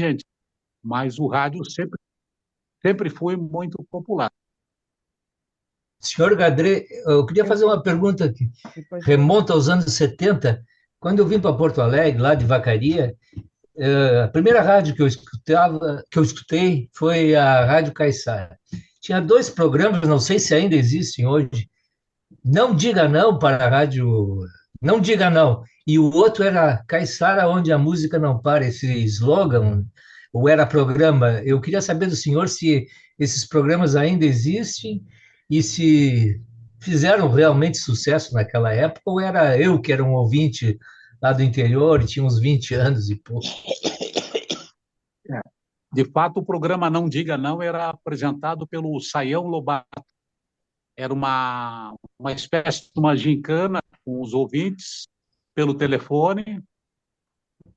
gente, mas o rádio sempre foi muito popular. Senhor Gadre, eu queria Eu, fazer uma pergunta que depois eu. remonta aos anos 70. Quando eu vim para Porto Alegre, lá de Vacaria, a primeira rádio que eu escutei foi a Rádio Caiçara. Tinha dois programas, não sei se ainda existem hoje. Não diga não para a rádio, não diga não. E o outro era Caiçara, onde a música não para, esse slogan, ou era programa. Eu queria saber do senhor se esses programas ainda existem e se fizeram realmente sucesso naquela época, ou era eu que era um ouvinte lá do interior e tinha uns 20 anos e pouco. De fato, o programa Não Diga Não era apresentado pelo Saião Lobato. Era uma espécie de uma gincana com os ouvintes pelo telefone,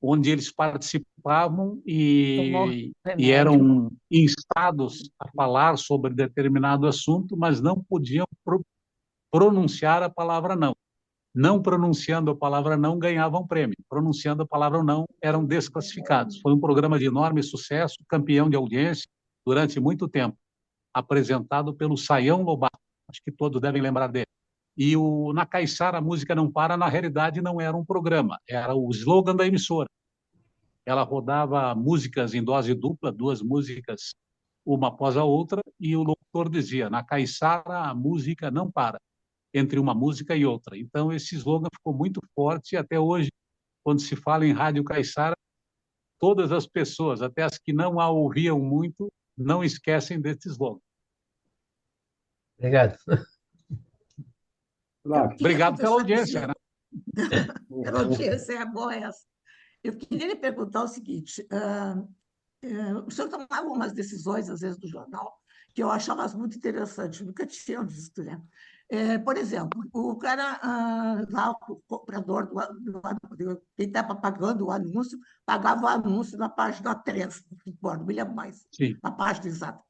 onde eles participavam Tomou e remédio. eram instados a falar sobre determinado assunto, mas não podiam pronunciar a palavra não. Não pronunciando a palavra não, ganhavam prêmio. Pronunciando a palavra não, eram desclassificados. Foi um programa de enorme sucesso, campeão de audiência durante muito tempo, apresentado pelo Saião Lobato. Acho que todos devem lembrar dele. E na Caiçara, a música não para, na realidade, não era um programa, era o slogan da emissora. Ela rodava músicas em dose dupla, duas músicas, uma após a outra, e o locutor dizia: na Caiçara, a música não para, entre uma música e outra. Então, esse slogan ficou muito forte e até hoje, quando se fala em Rádio Caiçara, todas as pessoas, até as que não a ouviam muito, não esquecem desse slogan. Obrigado. Eu Claro. queria Obrigado pela conversar com o audiência, né? senhor. Pela audiência, é boa essa. Eu queria lhe perguntar o seguinte: o senhor tomava umas decisões, às vezes, do jornal, que eu achava muito interessantes, nunca tinha visto, né? Por exemplo, o cara, lá, o comprador quem estava pagando o anúncio, pagava o anúncio na página 3, não me lembro mais, Sim. na página exata.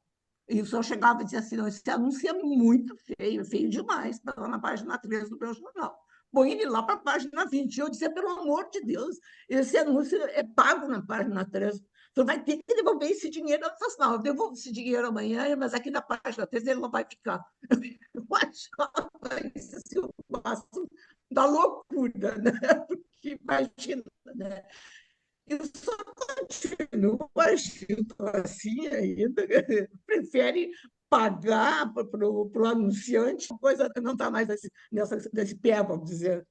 E o senhor chegava e dizia assim: não, esse anúncio é muito feio, feio demais, para lá na página 3 do meu jornal. Põe ele lá para a página 20. Eu dizia: pelo amor de Deus, esse anúncio é pago na página 3. O senhor vai ter que devolver esse dinheiro. Eu falei assim: não, eu devolvo esse dinheiro amanhã, mas aqui na página 3 ele não vai ficar. Eu achava isso assim, o máximo da loucura, né? Porque imagina, né? Isso continua agindo assim ainda, prefere pagar para o anunciante, a coisa não está mais nesse pé, vamos dizer.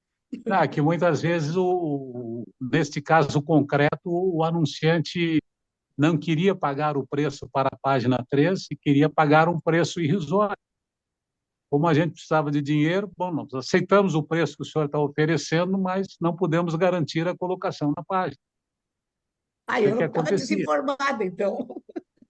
Que muitas vezes, neste caso concreto, o anunciante não queria pagar o preço para a página 3 e queria pagar um preço irrisório. Como a gente precisava de dinheiro, bom, nós aceitamos o preço que o senhor está oferecendo, mas não podemos garantir a colocação na página. Aí O eu que não estava acontecia? desinformada, então.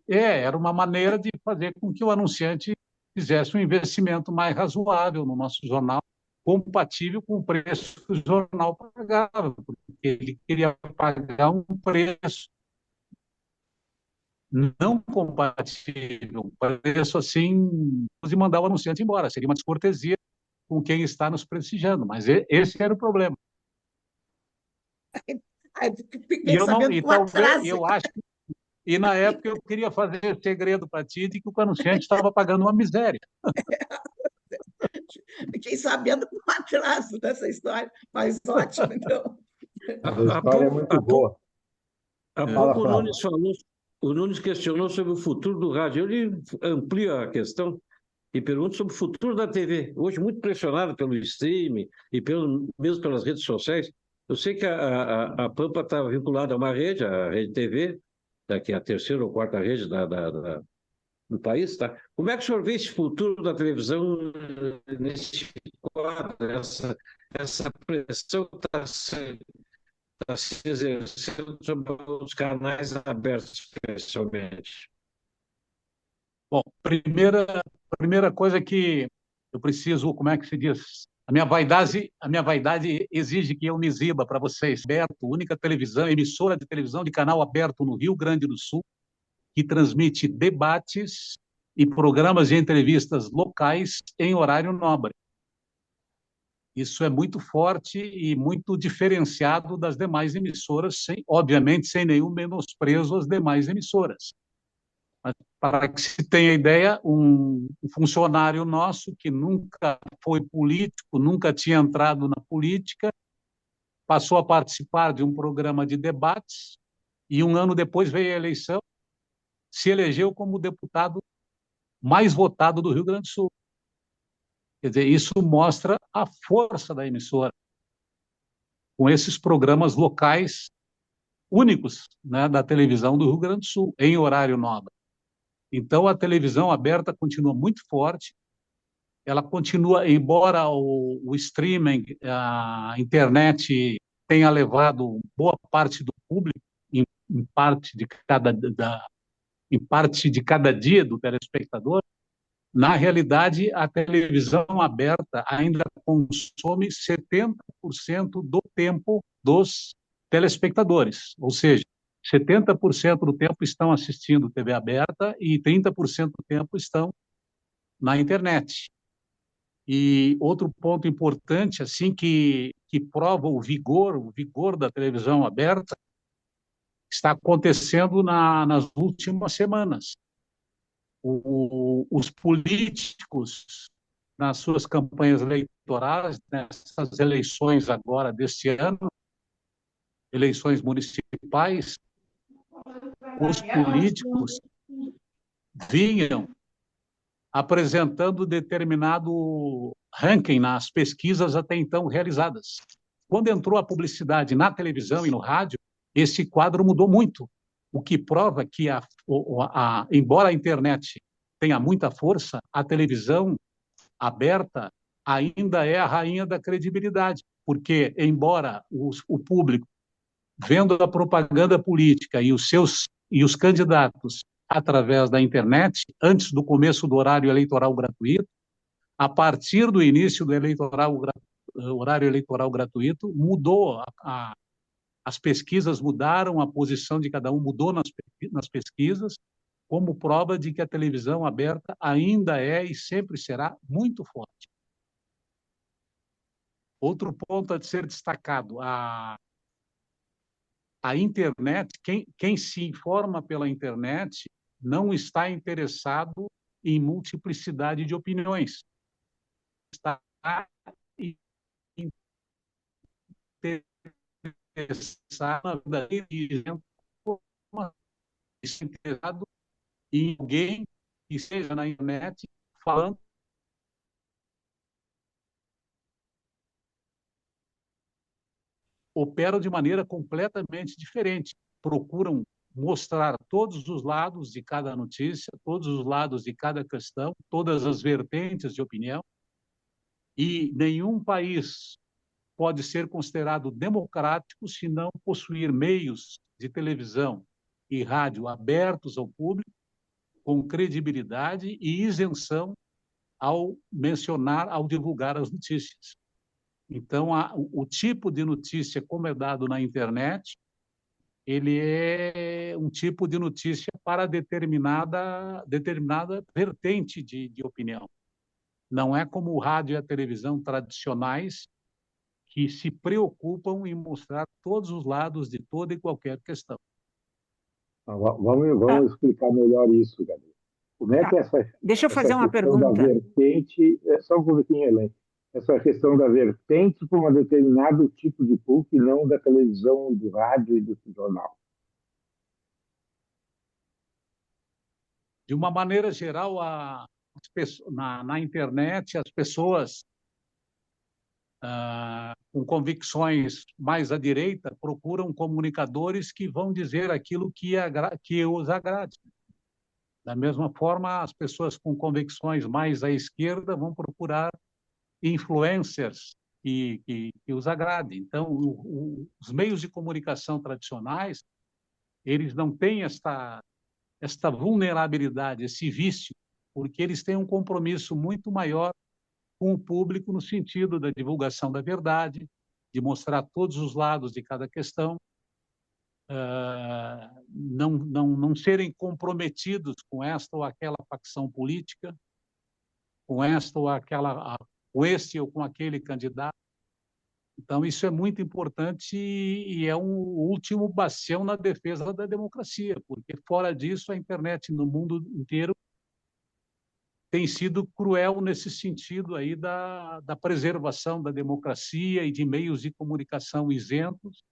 Era uma maneira de fazer com que o anunciante fizesse um investimento mais razoável no nosso jornal, compatível com o preço que o jornal pagava, porque ele queria pagar um preço não compatível, um preço assim, de mandar o anunciante embora. Seria uma descortesia com quem está nos prestigiando, mas esse era o problema. Aí E fiquei eu não, sabendo e com talvez, atraso. eu acho, e na época eu queria fazer segredo para ti de que o anunciante estava pagando uma miséria. Fiquei sabendo com atraso dessa história, mas ótimo, então. Mas a Há história é pouco, muito boa. há Fala, pouco o Flávio. Nunes falou, o Nunes questionou sobre o futuro do rádio. Eu lhe amplio a questão e pergunto sobre o futuro da TV. Hoje, muito pressionado pelo streaming e mesmo pelas redes sociais. Eu sei que a Pampa está vinculada a uma rede, a Rede TV, que é a terceira ou quarta rede do país, tá? Como é que o senhor vê esse futuro da televisão nesse quadro, essa pressão que está se exercendo sobre os canais abertos, especialmente? Bom, primeira coisa que eu preciso, como é que se diz? A minha vaidade exige que eu me exiba para vocês. Aberto, única televisão, emissora de televisão de canal aberto no Rio Grande do Sul, que transmite debates e programas de entrevistas locais em horário nobre. Isso é muito forte e muito diferenciado das demais emissoras, obviamente sem nenhum menosprezo às demais emissoras. Mas, para que se tenha ideia, um funcionário nosso que nunca foi político, nunca tinha entrado na política, passou a participar de um programa de debates e 1 ano depois veio a eleição, se elegeu como o deputado mais votado do Rio Grande do Sul. Quer dizer, isso mostra a força da emissora, com esses programas locais únicos, né, da televisão do Rio Grande do Sul, em horário nobre. Então, a televisão aberta continua muito forte, ela continua, embora o streaming, a internet tenha levado boa parte do público, em parte de cada dia do telespectador, na realidade, a televisão aberta ainda consome 70% do tempo dos telespectadores, ou seja, 70% do tempo estão assistindo TV aberta e 30% do tempo estão na internet. E outro ponto importante, assim, que prova o vigor da televisão aberta, está acontecendo nas últimas semanas. Os políticos, nas suas campanhas eleitorais, nessas eleições agora deste ano, eleições municipais, os políticos vinham apresentando determinado ranking nas pesquisas até então realizadas. Quando entrou a publicidade na televisão e no rádio, esse quadro mudou muito, o que prova que, embora a internet tenha muita força, a televisão aberta ainda é a rainha da credibilidade, porque, embora o público, vendo a propaganda política e os candidatos através da internet, antes do começo do horário eleitoral gratuito, a partir do início do horário eleitoral gratuito, mudou as pesquisas mudaram, a posição de cada um mudou nas pesquisas, como prova de que a televisão aberta ainda é e sempre será muito forte. Outro ponto a ser destacado, a internet, quem se informa pela internet não está interessado em multiplicidade de opiniões, está interessado em alguém que seja na internet falando operam de maneira completamente diferente, procuram mostrar todos os lados de cada notícia, todos os lados de cada questão, todas as vertentes de opinião, e nenhum país pode ser considerado democrático se não possuir meios de televisão e rádio abertos ao público, com credibilidade e isenção ao mencionar, ao divulgar as notícias. Então, o tipo de notícia como é dado na internet, ele é um tipo de notícia para determinada vertente de opinião. Não é como o rádio e a televisão tradicionais, que se preocupam em mostrar todos os lados de toda e qualquer questão. Vamos explicar melhor isso, Gabriel. Como é que Deixa eu fazer uma questão da pergunta. vertente, só um pouquinho, Helene, essa questão da vertente para um determinado tipo de público e não da televisão, do rádio e do jornal? De uma maneira geral, na internet, as pessoas com convicções mais à direita procuram comunicadores que vão dizer aquilo que os agrade. Da mesma forma, as pessoas com convicções mais à esquerda vão procurar influencers que os agradem. Então, os meios de comunicação tradicionais, eles não têm esta vulnerabilidade, esse vício, porque eles têm um compromisso muito maior com o público no sentido da divulgação da verdade, de mostrar todos os lados de cada questão, não serem comprometidos com esta ou aquela facção política, com esta ou aquela, com este ou com aquele candidato. Então, isso é muito importante e é um último bastião na defesa da democracia, porque fora disso, a internet no mundo inteiro tem sido cruel nesse sentido aí da preservação da democracia e de meios de comunicação isentos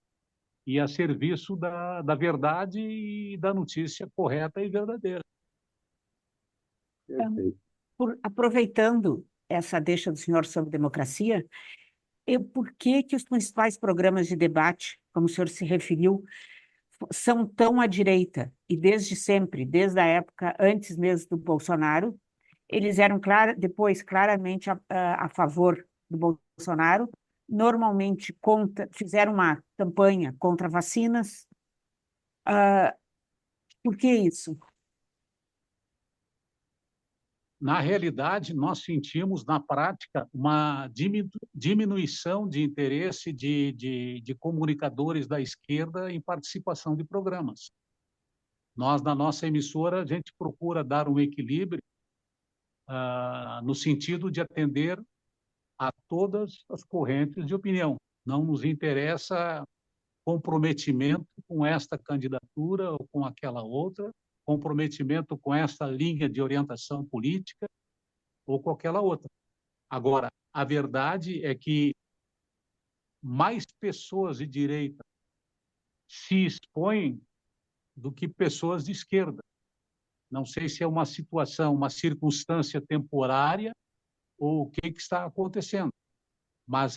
e a serviço da verdade e da notícia correta e verdadeira. Perfeito. Aproveitando essa deixa do senhor sobre democracia, por que que os principais programas de debate, como o senhor se referiu, são tão à direita? E desde sempre, desde a época antes mesmo do Bolsonaro, eles eram depois claramente a favor do Bolsonaro, normalmente fizeram uma campanha contra vacinas. Por que isso? Na realidade, nós sentimos, na prática, uma diminuição de interesse de comunicadores da esquerda em participação de programas. Nós, na nossa emissora, a gente procura dar um equilíbrio no sentido de atender a todas as correntes de opinião. Não nos interessa comprometimento com esta candidatura ou com aquela outra, comprometimento com esta linha de orientação política ou com aquela outra. Agora, a verdade é que mais pessoas de direita se expõem do que pessoas de esquerda. Não sei se é uma situação, uma circunstância temporária ou o que está acontecendo. Mas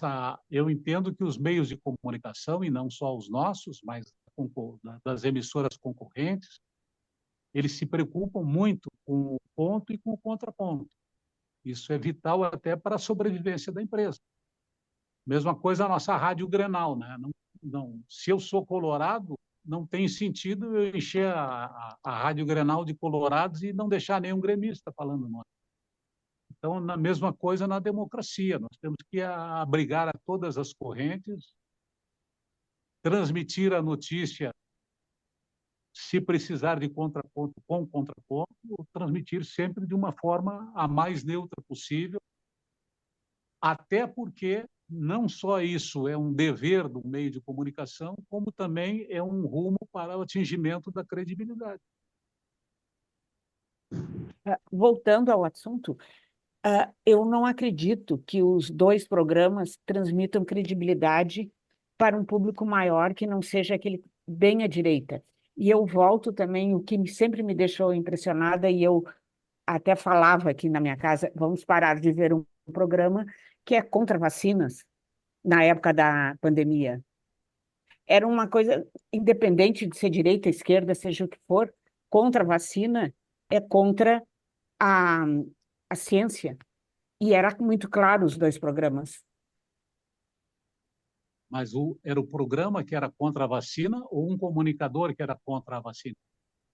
eu entendo que os meios de comunicação, e não só os nossos, mas das emissoras concorrentes, eles se preocupam muito com o ponto e com o contraponto. Isso é vital até para a sobrevivência da empresa. Mesma coisa a nossa Rádio Grenal, né? Se eu sou colorado, não tem sentido eu encher a Rádio Grenal de colorados e não deixar nenhum gremista falando nós. Então, na mesma coisa na democracia, nós temos que abrigar a todas as correntes, transmitir a notícia, se precisar de contraponto com contraponto, transmitir sempre de uma forma a mais neutra possível, até porque não só isso é um dever do meio de comunicação, como também é um rumo para o atingimento da credibilidade. Voltando ao assunto, eu não acredito que os dois programas transmitam credibilidade para um público maior que não seja aquele bem à direita. E eu volto também, o que sempre me deixou impressionada, e eu até falava aqui na minha casa, vamos parar de ver um programa que é contra vacinas, na época da pandemia. Era uma coisa, independente de ser direita, esquerda, seja o que for, contra a vacina é contra a, a ciência. E era muito claro os dois programas. Mas era o programa que era contra a vacina ou um comunicador que era contra a vacina?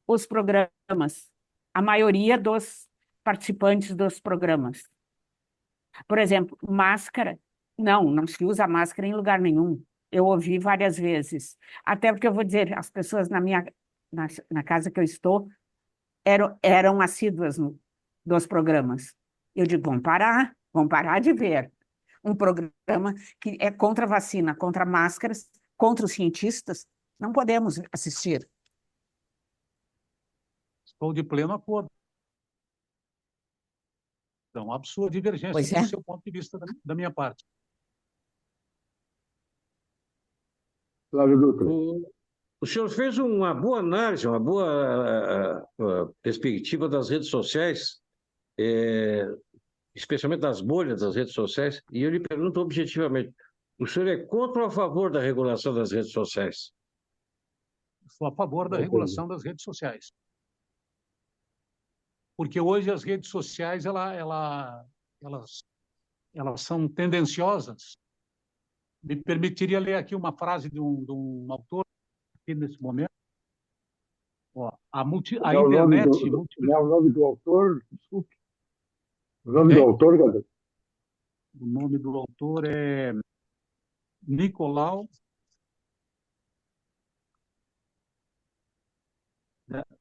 Os programas, a maioria dos participantes dos programas. Por exemplo, máscara. Não se usa máscara em lugar nenhum. Eu ouvi várias vezes. Até porque eu vou dizer, as pessoas na casa que eu estou eram assíduas dos programas. Eu digo, vamos parar de ver um programa que é contra a vacina, contra máscaras, contra os cientistas. Não podemos assistir. Estou de pleno acordo. Então, a sua divergência Pois do é. seu ponto de vista da minha parte. Flávio Dutra. O senhor fez uma boa análise, uma boa perspectiva das redes sociais, especialmente das bolhas das redes sociais, e eu lhe pergunto objetivamente, o senhor é contra ou a favor da regulação das redes sociais? Sou a favor da regulação das redes sociais. Porque hoje as redes sociais elas são tendenciosas. Me permitiria ler aqui uma frase de um autor aqui nesse momento. Ó, a internet... Não é o nome do autor? Desculpe. O nome do autor, Gabriel? O nome do autor é Nicolau...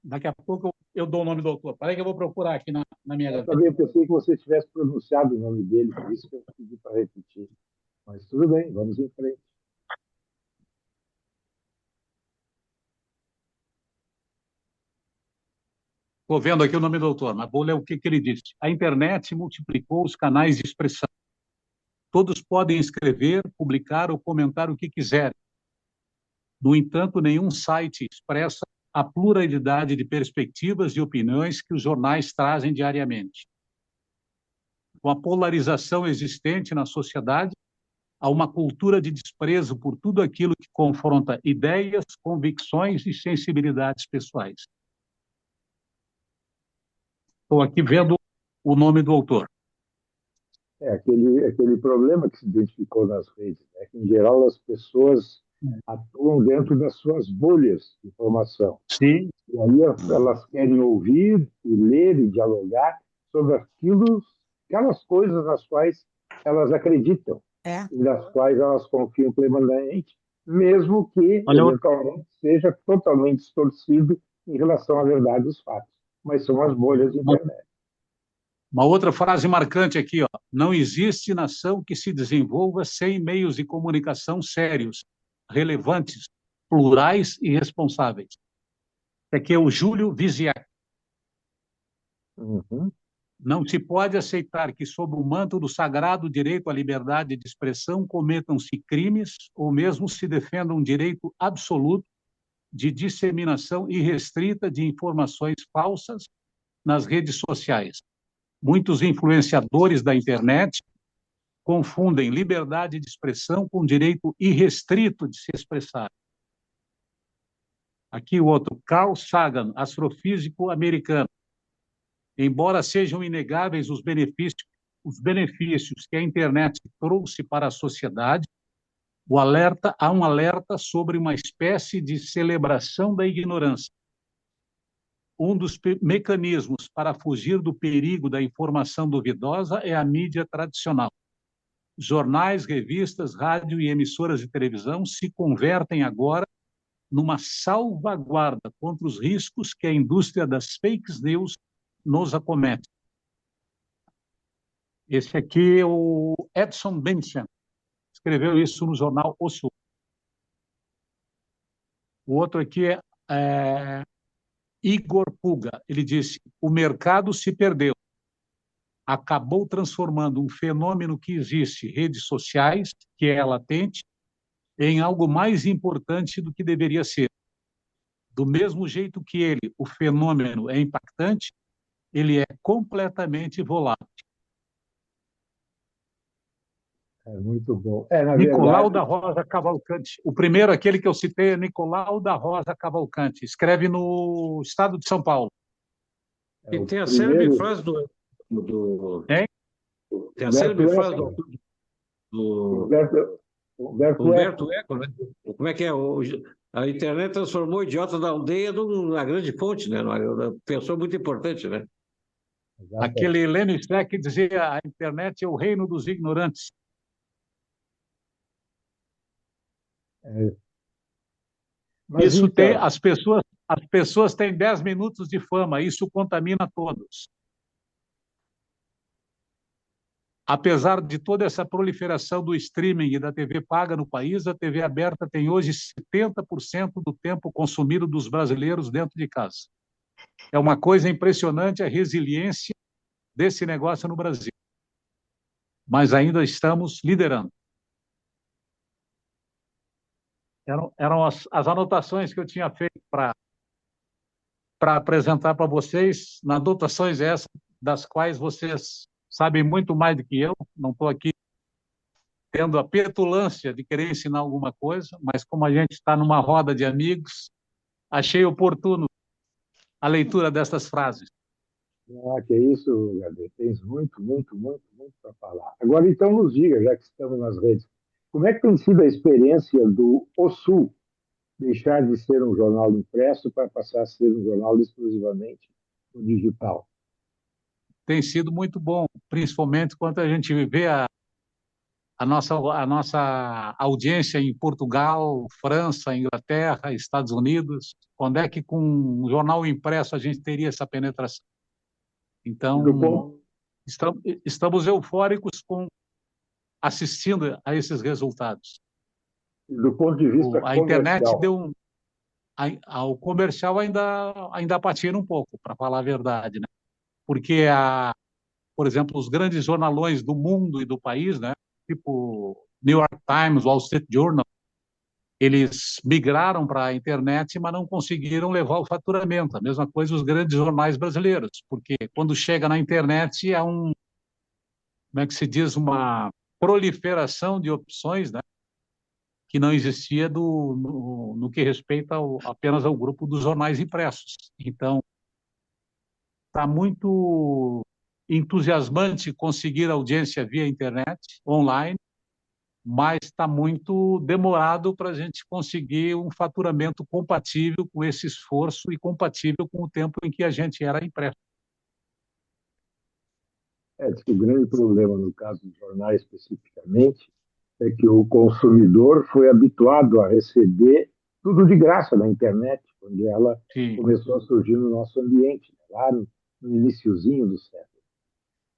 Daqui a pouco eu dou o nome do autor. Espera aí que eu vou procurar aqui na minha gaveta. Eu pensei que você tivesse pronunciado o nome dele, por isso que eu pedi para repetir. Mas tudo bem, vamos em frente. Estou vendo aqui o nome do autor, mas vou ler o que ele disse. A internet multiplicou os canais de expressão. Todos podem escrever, publicar ou comentar o que quiserem. No entanto, nenhum site expressa a pluralidade de perspectivas e opiniões que os jornais trazem diariamente. Com a polarização existente na sociedade, há uma cultura de desprezo por tudo aquilo que confronta ideias, convicções e sensibilidades pessoais. Estou aqui vendo o nome do autor. É aquele problema que se identificou nas redes, né? Que, em geral, as pessoas atuam dentro das suas bolhas de informação. Sim. E aí elas querem ouvir e ler e dialogar sobre aquelas coisas nas quais elas acreditam e nas quais elas confiam plenamente, mesmo que, eventualmente, seja totalmente distorcido em relação à verdade dos fatos. Mas são as bolhas de internet. Uma outra frase marcante aqui, ó. Não existe nação que se desenvolva sem meios de comunicação sérios, relevantes, plurais e responsáveis. Aqui é o Júlio Viziac. Uhum. Não se pode aceitar que, sob o manto do sagrado direito à liberdade de expressão, cometam-se crimes ou mesmo se defenda um direito absoluto de disseminação irrestrita de informações falsas nas redes sociais. Muitos influenciadores da internet confundem liberdade de expressão com direito irrestrito de se expressar. Aqui o outro, Carl Sagan, astrofísico americano. Embora sejam inegáveis os benefícios que a internet trouxe para a sociedade, há um alerta sobre uma espécie de celebração da ignorância. Um dos mecanismos para fugir do perigo da informação duvidosa é a mídia tradicional. Jornais, revistas, rádio e emissoras de televisão se convertem agora numa salvaguarda contra os riscos que a indústria das fake news nos acomete. Esse aqui é o Edson Benson, escreveu isso no jornal O Sul. O outro aqui é Igor Puga. Ele disse: o mercado se perdeu. Acabou transformando um fenômeno que existe, redes sociais, que é latente, em algo mais importante do que deveria ser. Do mesmo jeito que o fenômeno é impactante, ele é completamente volátil. É muito bom. Na Nicolau verdade, da Rosa Cavalcante. O primeiro, aquele que eu citei, é Nicolau da Rosa Cavalcante. Escreve no estado de São Paulo. E tem a primeiro, célebre frase Hein? Tem a célebre frase Eco. do Humberto Eco, né? Como é que é? A internet transformou o idiota da aldeia na grande fonte, né? Uma pessoa muito importante, né? Exatamente. Aquele Lênin Streck dizia: a internet é o reino dos ignorantes. Mas Isso então, as pessoas têm 10 minutos de fama, isso contamina todos. Apesar de toda essa proliferação do streaming e da TV paga no país, a TV aberta tem hoje 70% do tempo consumido dos brasileiros dentro de casa. É uma coisa impressionante a resiliência desse negócio no Brasil. Mas ainda estamos liderando. Eram as anotações que eu tinha feito para apresentar para vocês, anotações essas das quais vocês sabem muito mais do que eu. Não estou aqui tendo a petulância de querer ensinar alguma coisa, mas como a gente está numa roda de amigos, achei oportuno a leitura dessas frases. que é isso, Gabriel. Tens muito, muito, muito, muito para falar. Agora, então, nos diga, já que estamos nas redes, como é que tem sido a experiência do O Sul deixar de ser um jornal impresso para passar a ser um jornal exclusivamente no digital? Tem sido muito bom, principalmente quando a gente vê a nossa audiência em Portugal, França, Inglaterra, Estados Unidos. Quando é que com um jornal impresso a gente teria essa penetração? Então, estamos eufóricos com assistindo a esses resultados. Do ponto de vista A internet comercial. deu o comercial ainda patina um pouco, para falar a verdade, né? Porque, por exemplo, os grandes jornalões do mundo e do país, né? Tipo New York Times, Wall Street Journal, eles migraram para a internet, mas não conseguiram levar o faturamento. A mesma coisa os grandes jornais brasileiros, porque quando chega na internet como é que se diz, uma proliferação de opções, né? Que não existia no que respeita apenas ao grupo dos jornais impressos. Então, está muito entusiasmante conseguir audiência via internet, online, mas está muito demorado para a gente conseguir um faturamento compatível com esse esforço e compatível com o tempo em que a gente era impresso. Diz que o grande problema, no caso dos jornais especificamente, é que o consumidor foi habituado a receber tudo de graça na internet, quando ela começou a surgir no nosso ambiente, lá no iniciozinho do século.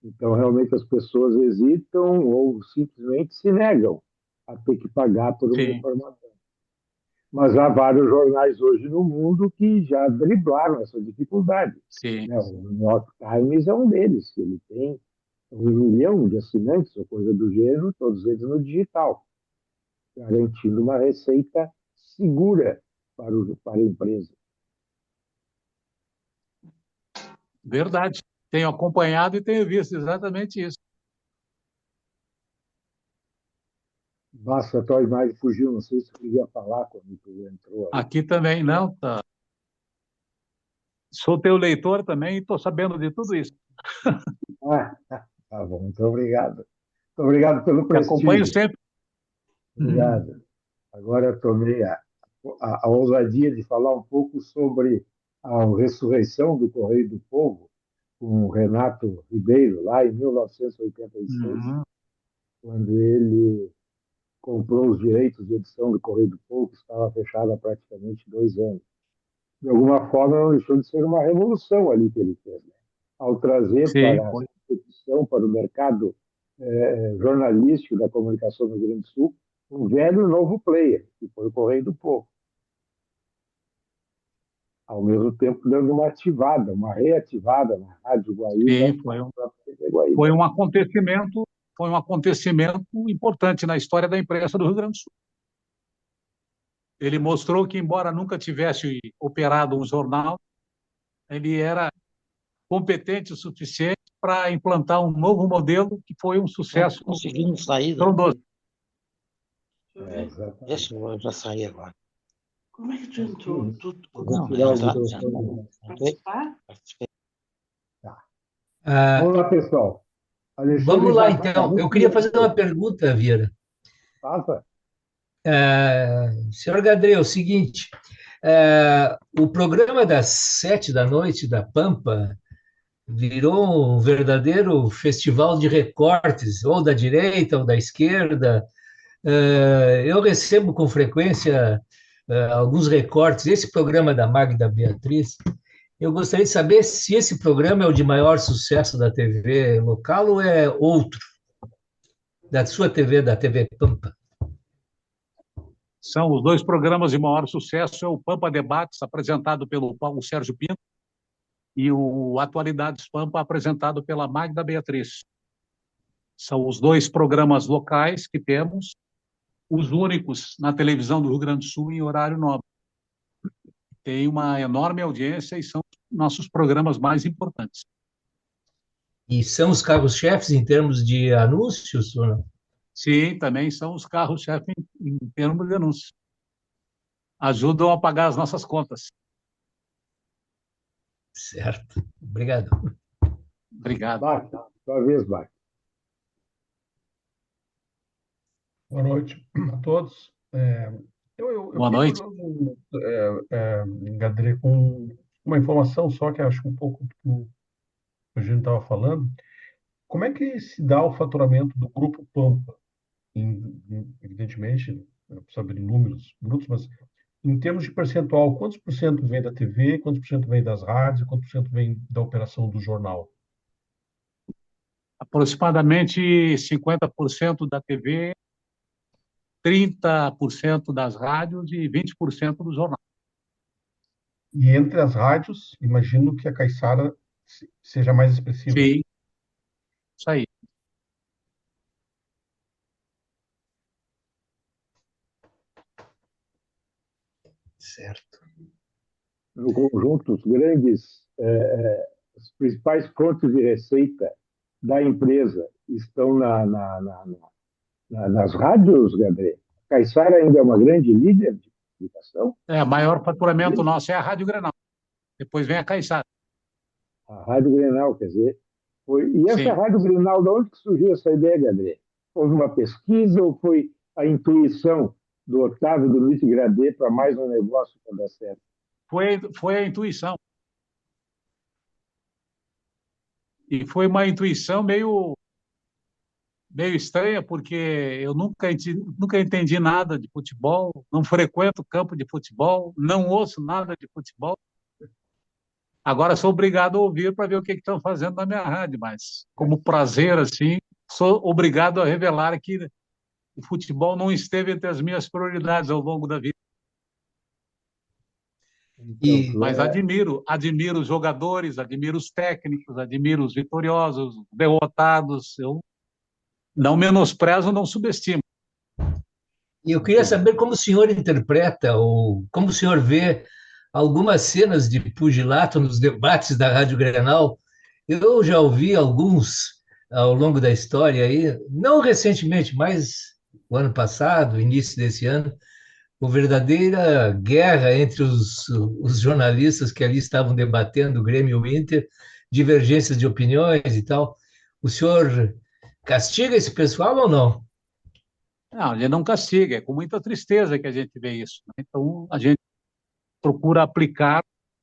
Então, realmente, as pessoas hesitam ou simplesmente se negam a ter que pagar por uma informação. Mas há vários jornais hoje no mundo que já driblaram essa dificuldade. Né? O New York Times é um deles. Ele tem 1 milhão de assinantes, ou coisa do gênero, todos eles no digital, garantindo uma receita segura para a empresa. Verdade. Tenho acompanhado e tenho visto exatamente isso. Basta, a tua imagem fugiu, não sei se tu queria falar quando tu entrou. Aí. Aqui também não, tá. Sou teu leitor também e estou sabendo de tudo isso. Tá bom, muito obrigado. Muito obrigado pelo prestígio. Acompanho sempre. Obrigado. Agora eu tomei a ousadia de falar um pouco sobre a ressurreição do Correio do Povo, com o Renato Ribeiro, lá em 1986, quando ele comprou os direitos de edição do Correio do Povo, que estava fechado há praticamente 2 anos. De alguma forma, não deixou de ser uma revolução ali que ele fez, né? Ao trazer para a competição, para o mercado jornalístico da comunicação no Rio Grande do Sul, um velho novo player, que foi o Correio do Povo. Ao mesmo tempo, dando uma ativada, uma reativada na Rádio Guaíba. Sim, foi um acontecimento importante na história da imprensa do Rio Grande do Sul. Ele mostrou que, embora nunca tivesse operado um jornal, ele era competente o suficiente para implantar um novo modelo que foi um sucesso. Conseguimos sair. Trondoso. Deixa eu já sair agora. Como é que tu entrou? Vamos lá, pessoal. Vamos lá, então. Eu queria fazer uma pergunta, Vieira. Faça. Senhor Gadrei, é o seguinte, o programa das 7 da noite da Pampa virou um verdadeiro festival de recortes, ou da direita ou da esquerda. Eu recebo com frequência alguns recortes. Esse programa da Magda Beatriz, eu gostaria de saber se esse programa é o de maior sucesso da TV local ou é outro, da sua TV, da TV Pampa. São os 2 programas de maior sucesso, é o Pampa Debates, apresentado pelo Paulo Sérgio Pinto, e o Atualidades Pampa, apresentado pela Magda Beatriz. São os 2 programas locais que temos, os únicos na televisão do Rio Grande do Sul em horário nobre. Tem uma enorme audiência e são nossos programas mais importantes. E são os carros-chefes em termos de anúncios, ou não? Sim, também são os carros-chefes em termos de anúncios. Ajudam a pagar as nossas contas. Certo. Obrigado. Obrigado. Bart, sua vez, Bart. Boa noite a todos. Eu Boa noite. Gadrei, com uma informação só que acho um pouco do que a gente estava falando. Como é que se dá o faturamento do Grupo Pampa? Evidentemente, não precisa saber números brutos, mas em termos de percentual, quantos por cento vem da TV, quantos por cento vem das rádios, quantos por cento vem da operação do jornal? Aproximadamente 50% da TV, 30% das rádios e 20% do jornal. E entre as rádios, imagino que a Caiçara seja mais expressiva. Sim, isso aí. Certo. No conjunto, as principais fontes de receita da empresa estão nas rádios, Gabriel. A Caiçara ainda é uma grande líder de comunicação. O maior faturamento nosso é a Rádio Grenal. Depois vem a Caiçara. A Rádio Grenal, quer dizer. E essa Sim. Rádio Grenal, de onde surgiu essa ideia, Gabriel? Houve uma pesquisa ou foi a intuição do Otávio do Luiz Gradê para mais um negócio para dar certo? Foi a intuição. E foi uma intuição meio estranha, porque eu nunca entendi nada de futebol, não frequento campo de futebol, não ouço nada de futebol. Agora sou obrigado a ouvir para ver o que estão fazendo na minha rádio, mas como prazer, assim, sou obrigado a revelar que o futebol não esteve entre as minhas prioridades ao longo da vida. Mas admiro os jogadores, admiro os técnicos, admiro os vitoriosos, os derrotados. Eu não menosprezo, não subestimo. E eu queria saber como o senhor interpreta, ou como o senhor vê algumas cenas de pugilato nos debates da Rádio Grenal. Eu já ouvi alguns ao longo da história aí, não recentemente, mas o ano passado, início desse ano, uma verdadeira guerra entre os jornalistas que ali estavam debatendo o Grêmio e o Inter, divergências de opiniões e tal. O senhor castiga esse pessoal ou não? Não, ele não castiga, é com muita tristeza que a gente vê isso, né? Então, a gente procura aplicar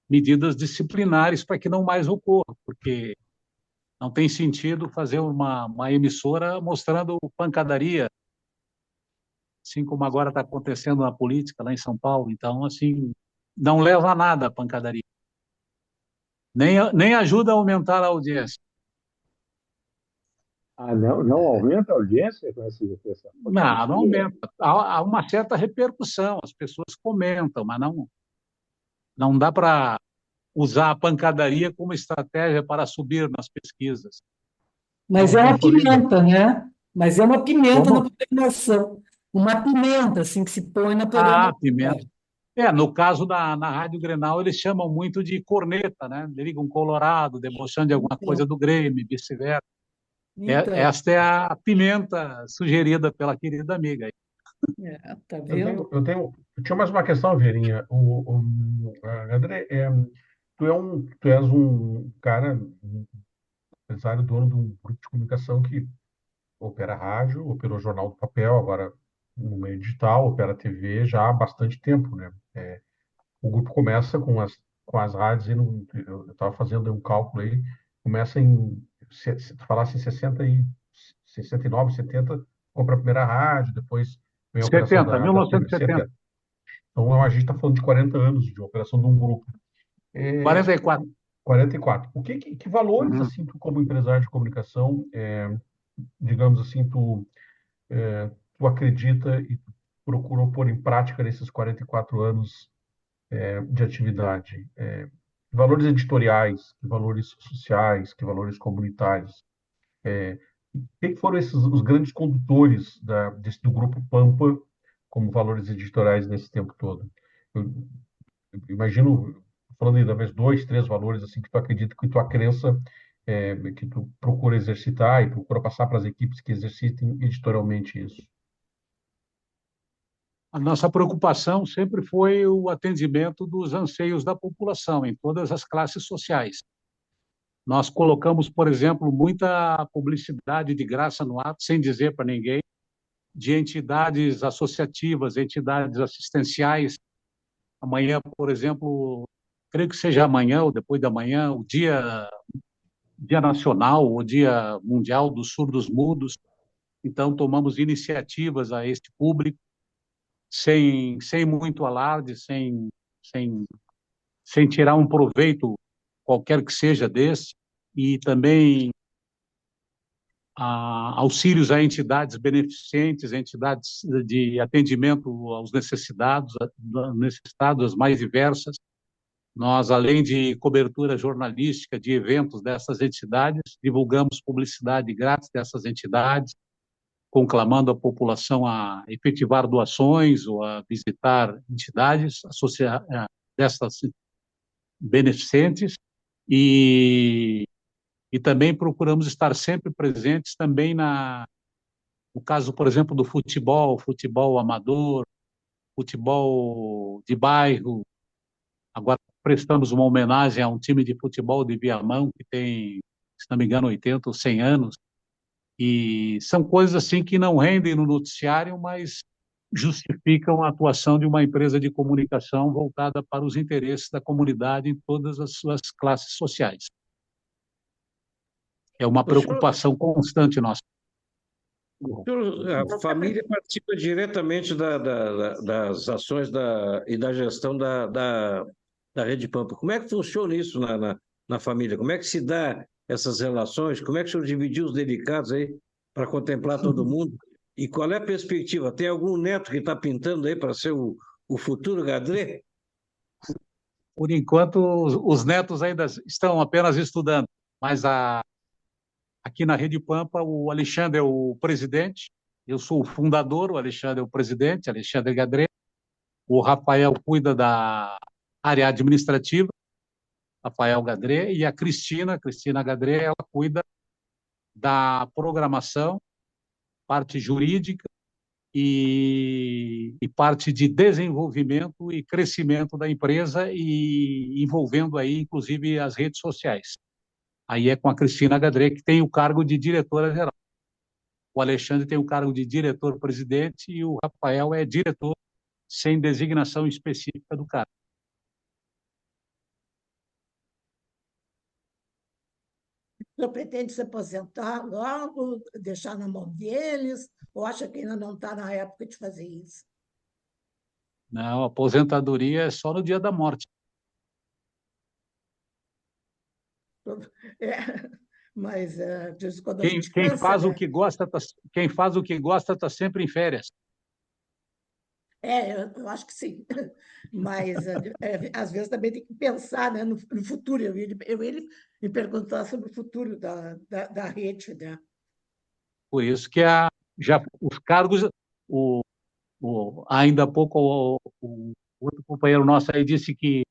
medidas disciplinares para que não mais ocorra, porque não tem sentido fazer uma emissora mostrando pancadaria, assim como agora está acontecendo na política lá em São Paulo. Então, assim, não leva a nada a pancadaria. Nem ajuda a aumentar a audiência. Não aumenta a audiência com essa Não aumenta. Há uma certa repercussão, as pessoas comentam, mas não dá para usar a pancadaria como estratégia para subir nas pesquisas. Mas é uma pimenta, né? Mas é uma pimenta na programação. Uma pimenta, assim, que se põe na programação. Pimenta. No caso na Rádio Grenal, eles chamam muito de corneta, né? Ligam colorado, debochando de alguma coisa do Grêmio, vice-versa. Então, Esta é a pimenta sugerida pela querida amiga. tá vendo? Eu tinha mais uma questão, Verinha. André, tu és um cara, um empresário, dono de um grupo de comunicação que opera rádio, operou jornal do papel, agora no meio digital, opera TV já há bastante tempo, né? O grupo começa com as rádios, eu estava fazendo um cálculo aí, começa se tu falasse em 69, 70, compra a primeira rádio, depois vem a operação 1970. Então, a gente está falando de 40 anos de operação de um grupo. 44. 44. Que valores, assim, tu como empresário de comunicação, digamos assim, tu acredita e procurou pôr em prática nesses 44 anos de atividade? Que valores editoriais, que valores sociais, que valores comunitários? Quem foram os grandes condutores do Grupo Pampa como valores editoriais nesse tempo todo? Eu imagino, falando aí, talvez 2, 3 valores assim que tu acredita, que tua crença que tu procura exercitar e procura passar para as equipes que exercitem editorialmente isso. A nossa preocupação sempre foi o atendimento dos anseios da população, em todas as classes sociais. Nós colocamos, por exemplo, muita publicidade de graça no ar, sem dizer para ninguém, de entidades associativas, entidades assistenciais. Amanhã, por exemplo, creio que seja amanhã ou depois da manhã, o Dia Nacional, o Dia Mundial dos Surdos Mudos. Então, tomamos iniciativas a este público, sem muito alarde, sem tirar um proveito qualquer que seja desse, e também auxílios a entidades beneficentes, entidades de atendimento aos necessitados mais diversas. Nós, além de cobertura jornalística de eventos dessas entidades, divulgamos publicidade grátis dessas entidades, conclamando a população a efetivar doações ou a visitar entidades dessas beneficentes e também procuramos estar sempre presentes também no caso, por exemplo, do futebol amador, futebol de bairro. Agora prestamos uma homenagem a um time de futebol de Viamão que tem, se não me engano, 80 ou 100 anos. E são coisas assim que não rendem no noticiário, mas justificam a atuação de uma empresa de comunicação voltada para os interesses da comunidade em todas as suas classes sociais. É uma preocupação constante nossa. A família participa diretamente das ações e da gestão da Rede Pampa. Como é que funciona isso na família? Como é que se dá essas relações? Como é que o senhor dividiu os delicados aí para contemplar todo mundo? E qual é a perspectiva? Tem algum neto que está pintando aí para ser o futuro Gadré? Por enquanto, os netos ainda estão apenas estudando, mas aqui na Rede Pampa, o Alexandre é o presidente, eu sou o fundador, o Alexandre é o presidente, Alexandre Gadré. O Rafael cuida da área administrativa, Rafael Gadré, e a Cristina Gadré, ela cuida da programação, parte jurídica e parte de desenvolvimento e crescimento da empresa e envolvendo aí, inclusive, as redes sociais. Aí é com a Cristina Gadré, que tem o cargo de diretora-geral. O Alexandre tem o cargo de diretor-presidente e o Rafael é diretor sem designação específica do cargo. O senhor pretende se aposentar logo, deixar na mão deles, ou acha que ainda não está na época de fazer isso? Não, a aposentadoria é só no dia da morte. Mas quando a Quem, gente quem cansa, faz né? o que gosta, quem faz o que gosta está sempre em férias. Eu acho que sim. Mas, às vezes, também tem que pensar, né, no futuro. Ele me perguntar sobre o futuro da rede, né? Por isso que já os cargos, ainda há pouco o outro companheiro nosso aí disse que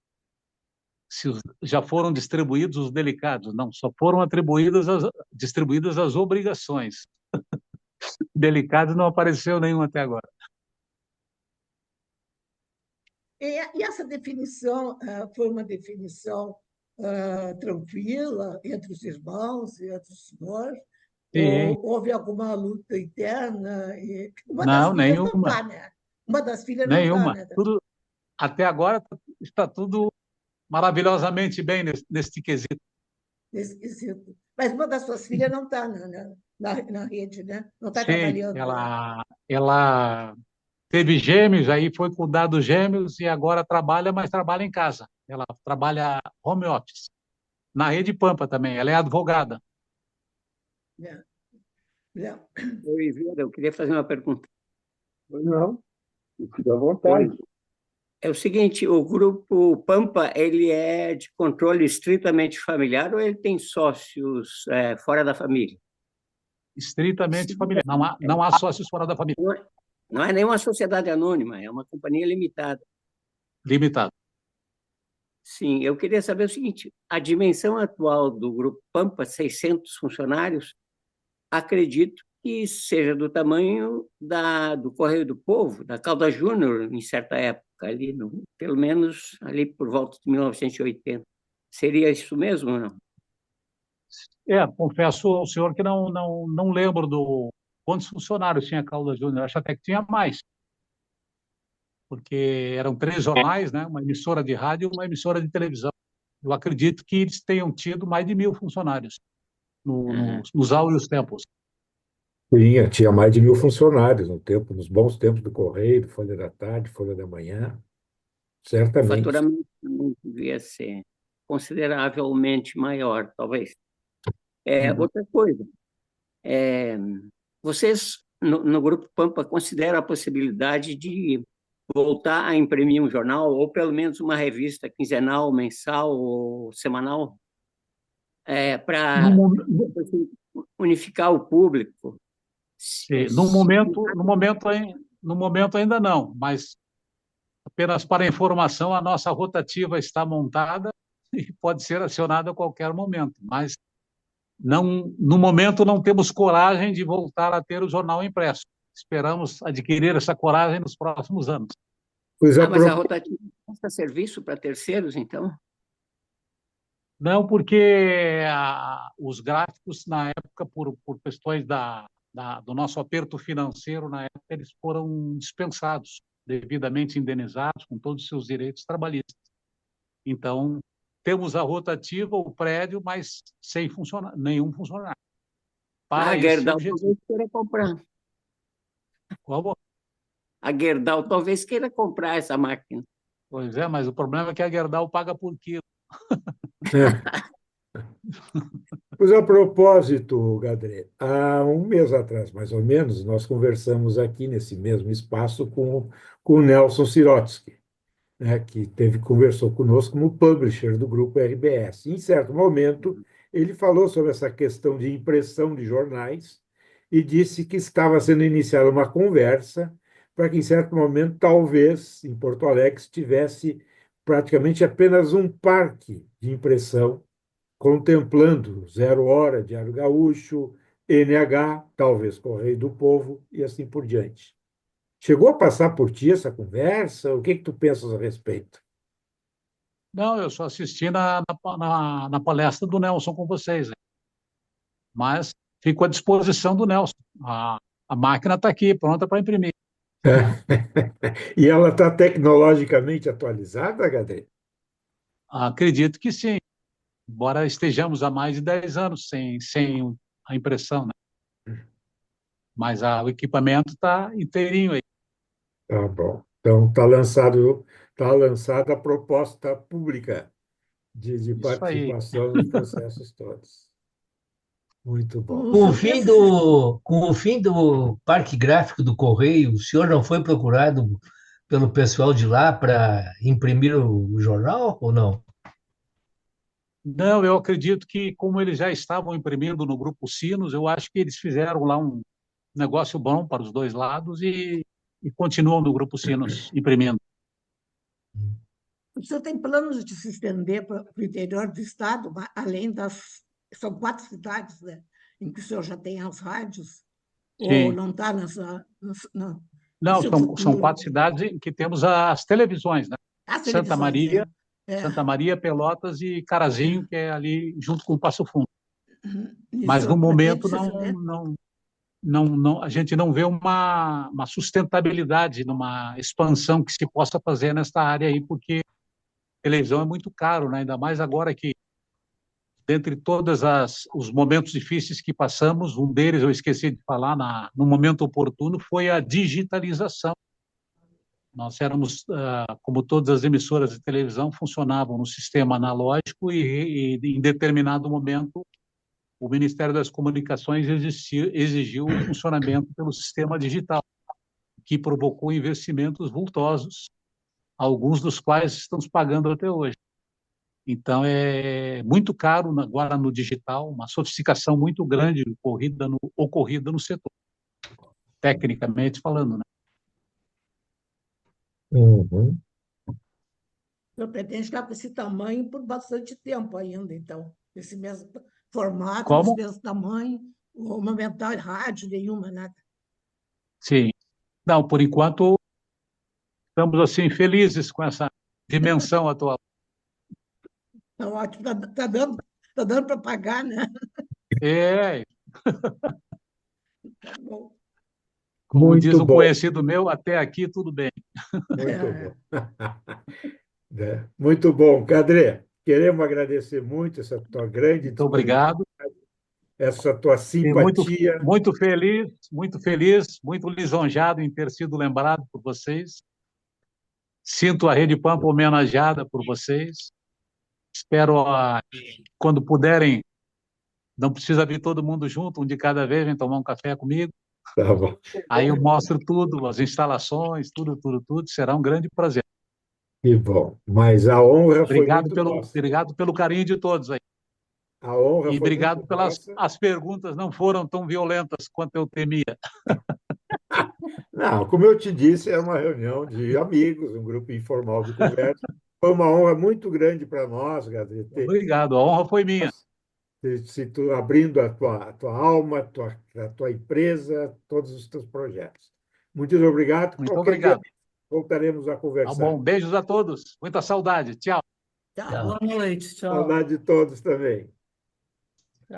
já foram distribuídos os delicados. Não, só foram distribuídas as obrigações. Delicados não apareceu nenhum até agora. E essa definição foi uma definição tranquila entre os irmãos e entre o senhor? Sim. Ou houve alguma luta interna? Uma das Não, filhas nenhuma. não está, né? Uma das filhas Nenhuma. não está, né? Tudo, até agora está tudo maravilhosamente bem neste quesito. Nesse quesito. Mas uma das suas filhas não está na rede, né? Não está trabalhando. Ela teve gêmeos, aí foi cuidar dos gêmeos e agora trabalha, mas trabalha em casa. Ela trabalha home office. Na Rede Pampa também, ela é advogada. Oi, Vera, eu queria fazer uma pergunta. Não, fica à vontade. É o seguinte, o grupo Pampa, ele é de controle estritamente familiar ou ele tem sócios fora da família? Estritamente familiar. Não há sócios fora da família. Não é nenhuma sociedade anônima, é uma companhia limitada. Limitada. Sim, eu queria saber o seguinte, a dimensão atual do grupo Pampa, 600 funcionários, acredito que seja do tamanho do Correio do Povo, da Calda Júnior, em certa época, ali pelo menos ali por volta de 1980. Seria isso mesmo ou não? Confesso ao senhor que não lembro quantos funcionários tinha a Calda Júnior. Acho até que tinha mais. Porque eram 3 jornais, né? Uma emissora de rádio e uma emissora de televisão. Eu acredito que eles tenham tido mais de 1.000 funcionários nos áureos tempos. Tinha mais de 1.000 funcionários nos bons tempos do Correio, do Folha da Tarde, Folha da Manhã, certamente. O faturamento também devia ser consideravelmente maior, talvez. Outra coisa, Vocês, no Grupo Pampa, consideram a possibilidade de voltar a imprimir um jornal, ou pelo menos uma revista quinzenal, mensal ou semanal, para unificar o público? No momento ainda não, mas apenas para informação, a nossa rotativa está montada e pode ser acionada a qualquer momento, mas no momento não temos coragem de voltar a ter o jornal impresso. Esperamos adquirir essa coragem nos próximos anos. Mas a rotativa presta serviço para terceiros, então? Não, porque os gráficos, na época, por questões do nosso aperto financeiro, na época, eles foram dispensados, devidamente indenizados, com todos os seus direitos trabalhistas. Então, temos a rotativa, o prédio, mas sem nenhum funcionário. A Gerdau talvez queira comprar. Como? A Gerdau talvez queira comprar essa máquina. Pois é, mas o problema é que a Gerdau paga por quilo. Pois, a propósito, Gadré, há um mês atrás, mais ou menos, nós conversamos aqui nesse mesmo espaço com o Nelson Sirotsky, né, que conversou conosco como publisher do grupo RBS. Em certo momento, ele falou sobre essa questão de impressão de jornais e disse que estava sendo iniciada uma conversa para que, em certo momento, talvez, em Porto Alegre, tivesse praticamente apenas um parque de impressão, contemplando Zero Hora, Diário Gaúcho, NH, talvez Correio do Povo e assim por diante. Chegou a passar por ti essa conversa? O que tu pensas a respeito? Não, eu só assisti na palestra do Nelson com vocês. Mas fico à disposição do Nelson. A máquina está aqui, pronta para imprimir. E ela está tecnologicamente atualizada, HD? Acredito que sim, embora estejamos há mais de 10 anos sem a impressão, né? Mas o equipamento está inteirinho aí. Tá bom. Então, está lançada a proposta pública de participação nos processos todos. Muito bom. Com o fim do parque gráfico do Correio, o senhor não foi procurado pelo pessoal de lá para imprimir o jornal ou não? Não, eu acredito que, como eles já estavam imprimindo no Grupo Sinos, eu acho que eles fizeram lá um negócio bom para os dois lados e continuam no Grupo Sinos imprimindo. O senhor tem planos de se estender para o interior do estado, além das... São 4 cidades, né, em que o senhor já tem as rádios? Sim. Ou não está nessa... Não, são 4 cidades em que temos as televisões, né? Santa Maria, Santa Maria, Pelotas e Carazinho, que é ali junto com o Passo Fundo. Mas, no momento, a gente não vê uma sustentabilidade numa expansão que se possa fazer nesta área aí, porque televisão é muito caro, né? Ainda mais agora que, dentre todos os momentos difíceis que passamos, um deles eu esqueci de falar no momento oportuno, foi a digitalização. Nós éramos, como todas as emissoras de televisão, funcionavam no sistema analógico e em determinado momento, o Ministério das Comunicações exigiu o funcionamento pelo sistema digital, que provocou investimentos vultosos, alguns dos quais estamos pagando até hoje. Então, é muito caro agora no digital, uma sofisticação muito grande ocorrida no setor, tecnicamente falando, né? Uhum. O senhor pretende ficar com esse tamanho por bastante tempo ainda, então, esse mesmo formato, esse mesmo tamanho, ou aumentar rádio nenhuma, nada? Sim. Não, por enquanto, estamos assim felizes com essa dimensão atual. Tá ótimo, tá dando para pagar, né? É. Tá bom. Como Muito diz um bom. conhecido meu, até aqui tudo bem. Muito bom. Muito bom. Cadré, queremos agradecer muito essa tua grande Muito obrigado. Essa tua simpatia. Muito feliz, muito lisonjeado em ter sido lembrado por vocês. Sinto a Rede Pampa homenageada por vocês. Espero, quando puderem Não precisa vir todo mundo junto, um de cada vez, vem tomar um café comigo. Tá bom. Aí eu mostro tudo, as instalações, tudo. Será um grande prazer. Que bom. Mas a honra foi muito nossa. Obrigado pelo carinho de todos aí. A honra E foi obrigado muito pelas nossa. as perguntas, não foram tão violentas quanto eu temia. Não, como eu te disse, é uma reunião de amigos, um grupo informal de conversa. Foi uma honra muito grande para nós, Gadri, Obrigado, a honra foi minha. se tu abrindo a tua alma, a tua empresa, todos os teus projetos. Muito obrigado. Muito Qualquer obrigado. dia voltaremos a Tá conversar. bom, beijos a todos. Muita saudade. Tchau. Boa noite. Tchau. Saudade de todos também.